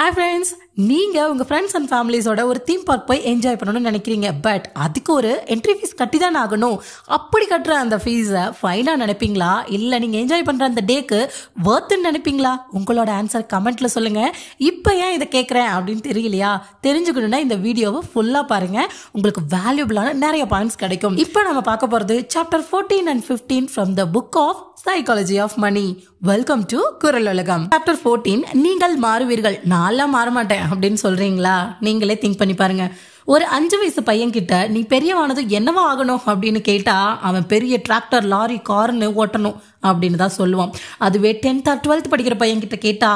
Hi friends, நீங்க உங்க friends and ஃபேமிலிஸோட ஒரு தீம் பார்க் போய் என்ஜாய் பண்ணணும்னு நினைக்கிறீங்க. பட் அதுக்கு ஒரு என்ட்ரி ஃபீஸ் கட்டி தான் ஆகணும். அப்படி கட்டுற அந்த ஃபீஸை ஃபைனா நினைப்பீங்களா, இல்ல நீங்க என்ஜாய் பண்ற அந்த டேக்கு வர்த்துன்னு நினைப்பீங்களா? உங்களோட ஆன்சர் கமெண்ட்ல சொல்லுங்க. இப்போ ஏன் இதை கேட்குறேன் அப்படின்னு தெரியலையா? தெரிஞ்சுக்கணும்னா இந்த வீடியோவை ஃபுல்லா பாருங்க. உங்களுக்கு வேல்யூபிளான நிறைய பாயிண்ட்ஸ் கிடைக்கும். இப்போ நம்ம பார்க்க போறது chapter 14 and 15 from the book of Psychology of Money. Welcome to குரல் உலகம். சாப்டர் 14, நீங்கள் மாறுவீர்கள், நான்லாம் மாற மாட்டேன் அப்படின்னு சொல்றீங்களா? நீங்களே திங்க் பண்ணி பாருங்க. ஒரு 5 வயசு பையன் கிட்ட நீ பெரியவானது என்னவா ஆகணும் அப்படின்னு கேட்டா அவன் பெரிய டிராக்டர், லாரி, கார்னு ஓட்டணும் அப்படின்னு தான் சொல்லுவான். அதுவே 10th or 12th படிக்கிற பையன் கிட்ட கேட்டா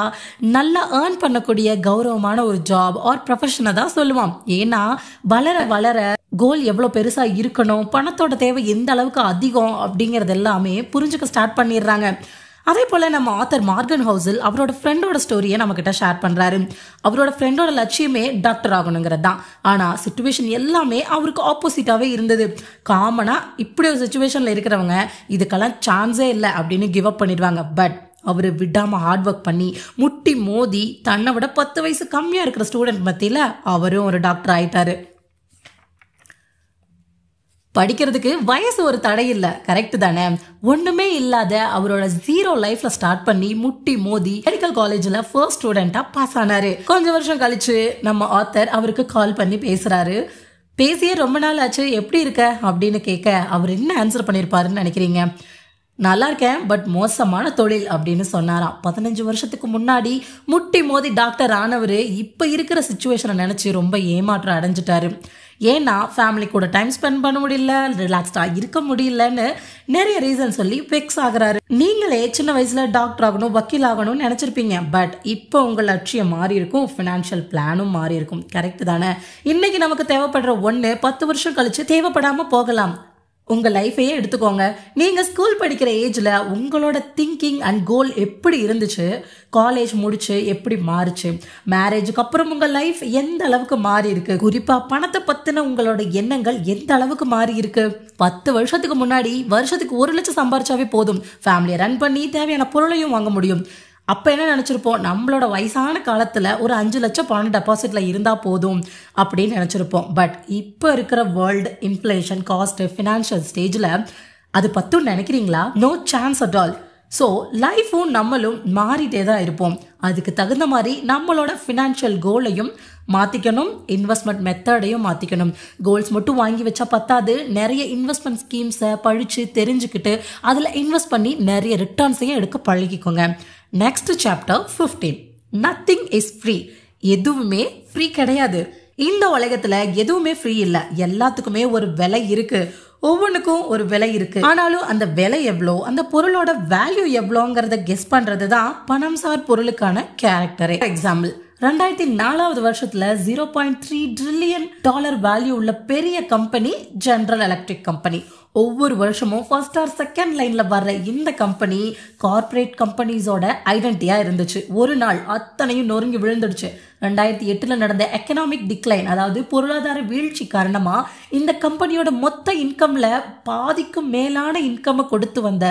நல்லா ஏர்ன் பண்ணக்கூடிய கௌரவமான ஒரு ஜாப் ஆர் ப்ரொஃபஷனை தான் சொல்லுவான். ஏன்னா வளர வளர கோல் எவ்வளவு பெருசா இருக்கணும், பணத்தோட தேவை எந்த அளவுக்கு அதிகம் அப்படிங்கறது எல்லாமே புரிஞ்சுக்க ஸ்டார்ட் பண்ணிடுறாங்க. அதே போல நம்ம ஆத்தர் மார்கன் ஹவுசல் அவரோட ஃப்ரெண்டோட ஸ்டோரியை நம்ம கிட்ட ஷேர் பண்றாரு. அவரோட ஃப்ரெண்டோட லட்சியமே டாக்டர் ஆகணுங்கிறது தான். ஆனா சிச்சுவேஷன் எல்லாமே அவருக்கு ஆப்போசிட்டாவே இருந்தது. காமனா இப்படி ஒரு சிச்சுவேஷன்ல இருக்கிறவங்க இதுக்கெல்லாம் சான்ஸே இல்லை அப்படின்னு கிவ் அப் பண்ணிடுவாங்க. பட் அவரு விடாம ஹார்ட் ஒர்க் பண்ணி முட்டி மோதி தன்னை விட 10 வயசு கம்மியா இருக்கிற ஸ்டூடெண்ட் மத்தியில அவரும் ஒரு டாக்டர் ஆயிட்டாரு. படிக்கிறதுக்கு வயசு ஒரு தடை இல்லை, கரெக்ட் தானே? ஒண்ணுமே இல்லாத அவரோட 0 லைஃப்ல ஸ்டார்ட் பண்ணி முட்டி மோதி மெடிக்கல் காலேஜ்ல ஃபர்ஸ்ட் ஸ்டூடெண்டா பாஸ் ஆனாரு. கொஞ்சம் வருஷம் கழிச்சு நம்ம ஆத்தர் அவருக்கு கால் பண்ணி பேசுறாரு. பேசியே ரொம்ப நாள் ஆச்சு, எப்படி இருக்க அப்படின்னு கேட்க அவர் என்ன ஆன்சர் பண்ணிருப்பாருன்னு நினைக்கிறீங்க? நல்லா இருக்கேன், பட் மோசமான தொழில் அப்படின்னு சொன்னாராம். 15 வருஷத்துக்கு முன்னாடி முட்டி மோதி டாக்டர் ஆனவர் இப்ப இருக்கிற சிச்சுவேஷனை நினைச்சு ரொம்ப ஏமாற்றம் அடைஞ்சிட்டாரு. ஏன்னா ஃபேமிலி கூட டைம் ஸ்பெண்ட் பண்ண முடியல, ரிலாக்ஸ்டா இருக்க முடியலன்னு நிறைய ரீசன் சொல்லி வெக்ஸ் ஆகுறாரு. நீங்களே சின்ன வயசுல டாக்டர் ஆகணும், வக்கீல் ஆகணும்னு நினைச்சிருப்பீங்க. பட் இப்போ உங்க லட்சியம் மாறி இருக்கும், பினான்சியல் பிளானும் மாறி இருக்கும், கரெக்ட் தானே? இன்னைக்கு நமக்கு தேவைப்படுற ஒண்ணு 10 வருஷம் கழிச்சு தேவைப்படாம போகலாம். உங்க லைஃபையே எடுத்துக்கோங்க. நீங்க ஸ்கூல் படிக்கிற ஏஜ்ல உங்களோட திங்கிங் அண்ட் கோல் எப்படி இருந்துச்சு, காலேஜ் முடிச்சு எப்படி மாறுச்சு, மேரேஜுக்கு அப்புறம் உங்க லைஃப் எந்த அளவுக்கு மாறி இருக்கு, குறிப்பா பணத்தை பத்தின உங்களோட எண்ணங்கள் எந்த அளவுக்கு மாறி இருக்கு. 10 வருஷத்துக்கு முன்னாடி வருஷத்துக்கு 1 லட்சம் சம்பாரிச்சாவே போதும், ஃபேமிலியை ரன் பண்ணி தேவையான பொருளையும் வாங்க முடியும். அப்ப என்ன நினைச்சிருப்போம், நம்மளோட வயசான காலத்துல ஒரு 5 லட்சம் பணம் டெபாசிட்ல இருந்தா போதும் அப்படின்னு நினைச்சிருப்போம். பட் இப்ப இருக்கிற வேர்ல்டு இன்ஃபிளேஷன், காஸ்ட், பினான்சியல் ஸ்டேஜ்ல அது பத்தும் நினைக்கிறீங்களா? No chance at all. So லைஃபும் நம்மளும் மாறிட்டே தான் இருப்போம். அதுக்கு தகுந்த மாதிரி நம்மளோட ஃபினான்ஷியல் கோலையும் மாற்றிக்கணும், இன்வெஸ்ட்மெண்ட் மெத்தடையும் மாற்றிக்கணும். கோல்ஸ் மட்டும் வாங்கி வச்சா பத்தாது, நிறைய இன்வெஸ்ட்மெண்ட் ஸ்கீம்ஸை படித்து தெரிஞ்சுக்கிட்டு அதில் இன்வெஸ்ட் பண்ணி நிறைய ரிட்டர்ன்ஸையும் எடுக்க பழகிக்கோங்க. Next chapter 15, nothing is free. எதுவுமே ஃப்ரீ கிடையாது. இந்த உலகத்துல எதுவுமே ஃப்ரீ இல்லை, எல்லாத்துக்குமே ஒரு விலை இருக்கு, ஒவ்வொன்றுக்கும் ஒரு விலை இருக்கு. ஆனாலும் அந்த விலை எவ்வளோ, அந்த பொருளோட வேல்யூ எவ்வளோங்கிறத கெஸ் பண்றது தான் பணம் சார் பொருளுக்கான கேரக்டரே. எக்ஸாம்பிள், 2004 வருஷத்துல $0.3 trillion வேல்யூ உள்ள பெரிய கம்பெனி ஜெனரல் எலக்ட்ரிக் கம்பெனி. ஒவ்வொரு வருஷமும் ஃபர்ஸ்ட் ஆர் செகண்ட் லைன்ல வர்ற இந்த கம்பெனி கார்பரேட் கம்பெனிஸோட ஐடென்டிட்டியா இருந்துச்சு. ஒரு நாள் அத்தனையும் நொறுங்கி விழுந்துடுச்சு. 2008 நடந்த எக்கனாமிக் டிக்ளைன், அதாவது பொருளாதார வீழ்ச்சி காரணமா இந்த கம்பெனியோட மொத்த இன்கம்ல பாதிக்கும் மேலான இன்கம் கொடுத்து வந்த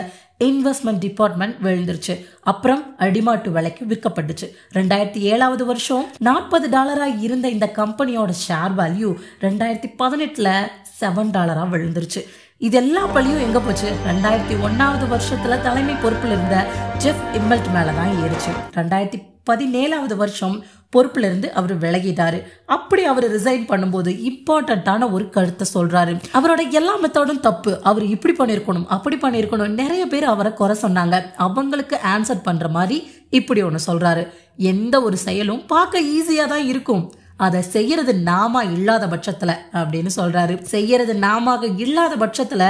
இன்வெஸ்ட்மெண்ட் டிபார்ட்மெண்ட் விழுந்துருச்சு. அப்புறம் அடிமாட்டு விலைக்கு விற்கப்பட்டுச்சு. 2007 வருஷம் $40 இருந்த இந்த கம்பெனியோட ஷேர் வேல்யூ 2018 $7 விழுந்துருச்சு. இது எல்லா பழியும் எங்க போச்சு? 2001 வருஷத்துல தலைமை பொறுப்புல இருந்த ஜெஃப் இம்மெல்ட் மேலதான் ஏறிச்சு. 2017 வருஷம் பொறுப்புல இருந்து அவர் விலகிட்டாரு. அப்படி அவர் ரிசைன் பண்ணும்போது இம்பார்ட்டன்டான ஒரு கருத்தை சொல்றாரு. அவரோட எல்லா மெத்தடும் தப்பு, அவர் இப்படி பண்ணிருக்கணும், அப்படி பண்ணிருக்கணும். நிறைய பேர் அவரை குறை சொன்னாங்க. அவங்களுக்கு ஆன்சர் பண்ற மாதிரி இப்படி ஒண்ணு சொல்றாரு. எந்த ஒரு செயலும் பார்க்க ஈஸியா தான் இருக்கும், அதை செய்யறது நாம இல்லாத பட்சத்துல அப்படின்னு சொல்றாரு. செய்யறது நாம இல்லாத பட்சத்துல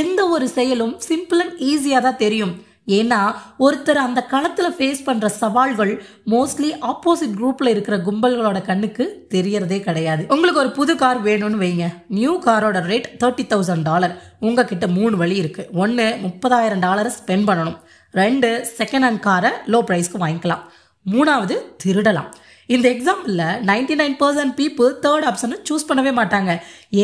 எந்த ஒரு செயலும் சிம்பிள் அண்ட் ஈஸியா தான் தெரியும். ஏன்னா ஒருத்தர் அந்த களத்துல ஃபேஸ் பண்ற சவால்கள் மோஸ்ட்லி ஆப்போசிட் குரூப்ல இருக்கிற கும்பல்களோட கண்ணுக்கு தெரியறதே கிடையாது. உங்களுக்கு ஒரு புது கார் வேணும்னு வைங்க. நியூ காரோட ரேட் $30,000. உங்ககிட்ட 3 வழி இருக்கு. 1, $30,000 ஸ்பெண்ட் பண்ணணும். 2, செகண்ட் ஹேண்ட் காரை லோ பிரைஸ்க்கு வாங்கிக்கலாம். 3வது, திருடலாம். இந்த எக்ஸாம்பிள்ல 99% பீப்புள் தேர்ட் ஆப்ஷனை சூஸ் பண்ணவே மாட்டாங்க.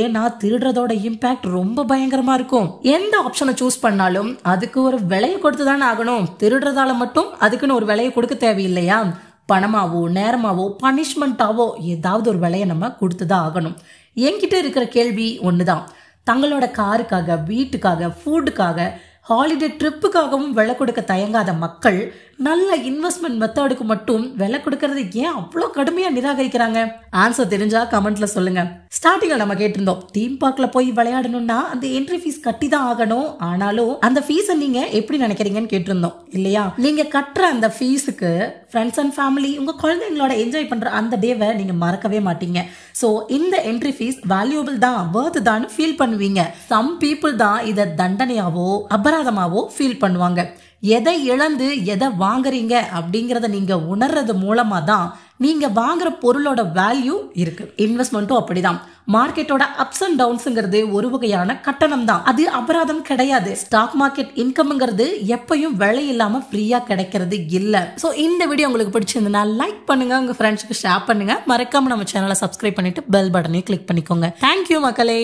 ஏன்னா திருடுறதோட இம்பாக்ட் ரொம்ப பயங்கரமா இருக்கும். எந்த ஆப்ஷனை சூஸ் பண்ணாலும் அதுக்கு ஒரு விலையை கொடுத்து தானே ஆகணும். திருடுறதால மட்டும் அதுக்குன்னு ஒரு விலையை கொடுக்க தேவையில்லையா? பணமாவோ நேரமாவோ பனிஷ்மெண்ட்டாவோ ஏதாவது ஒரு விலையை நம்ம கொடுத்துதான் ஆகணும். என்கிட்ட இருக்கிற கேள்வி ஒண்ணுதான், தங்களோட காருக்காக, வீட்டுக்காக, ஃபுட்டுக்காக, ஹாலிடே ட்ரிப்புக்காகவும் விலை கொடுக்க தயங்காத மக்கள் நல்ல இன்வெஸ்ட்மெண்ட் மெத்தடுக்கு மட்டும் விலை கொடுக்கறது ஏன் அவ்வளோ கடுமையா நிராகரிக்கிறாங்க? ஆன்சர் தெரிஞ்சா கமெண்ட்ல சொல்லுங்க. ஸ்டார்டிங்ல நம்ம கேட்டிருந்தோம், தீம் பார்க்ல போய் விளையாடணும்னா அந்த என்ட்ரி ஃபீஸ் கட்டி தான் ஆகணும், ஆனாலும் அந்த ஃபீஸை நீங்க எப்படி நினைக்கிறீங்கன்னு கேட்டிருந்தோம் இல்லையா? நீங்க கட்டுற அந்த ஃபீஸுக்கு ஃப்ரெண்ட்ஸ் அண்ட் ஃபேமிலி, உங்க குழந்தைங்களோட என்ஜாய் பண்ற அந்த டேவை நீங்க மறக்கவே மாட்டீங்க. ஸோ இந்த என்ட்ரி ஃபீஸ் வேல்யூபிள் தான், வர்த் தான் ஃபீல் பண்ணுவீங்க. சம் பீப்புள் தான் இதை தண்டனையாவோ அபராதமாவோ ஃபீல் பண்ணுவாங்க. எதை இழந்து எதை வாங்குறீங்க அப்படிங்கறத நீங்க உணர்றது மூலமா தான் நீங்க வாங்குற பொருளோட வேல்யூ இருக்கு. இன்வெஸ்ட்மெண்ட்டும் அப்படிதான். மார்க்கெட்டோட அப்ஸ் அண்ட் டவுன்ஸ்ங்கிறது ஒரு வகையான கட்டணம் தான், அது அபராதம் கிடையாது. ஸ்டாக் மார்க்கெட் இன்கம்ங்கிறது எப்பயும் விலை இல்லாம ஃப்ரீயா கிடைக்கிறது இல்ல. சோ இந்த வீடியோ உங்களுக்கு பிடிச்சிருந்தா லைக் பண்ணுங்க, உங்க ஃப்ரெண்ட்ஸ்க்கு ஷேர் பண்ணுங்க, மறக்காம நம்ம சேனலை சப்ஸ்கிரைப் பண்ணிட்டு பெல் பட்டனையும் கிளிக் பண்ணிக்கோங்க. தேங்க்யூ மக்களே.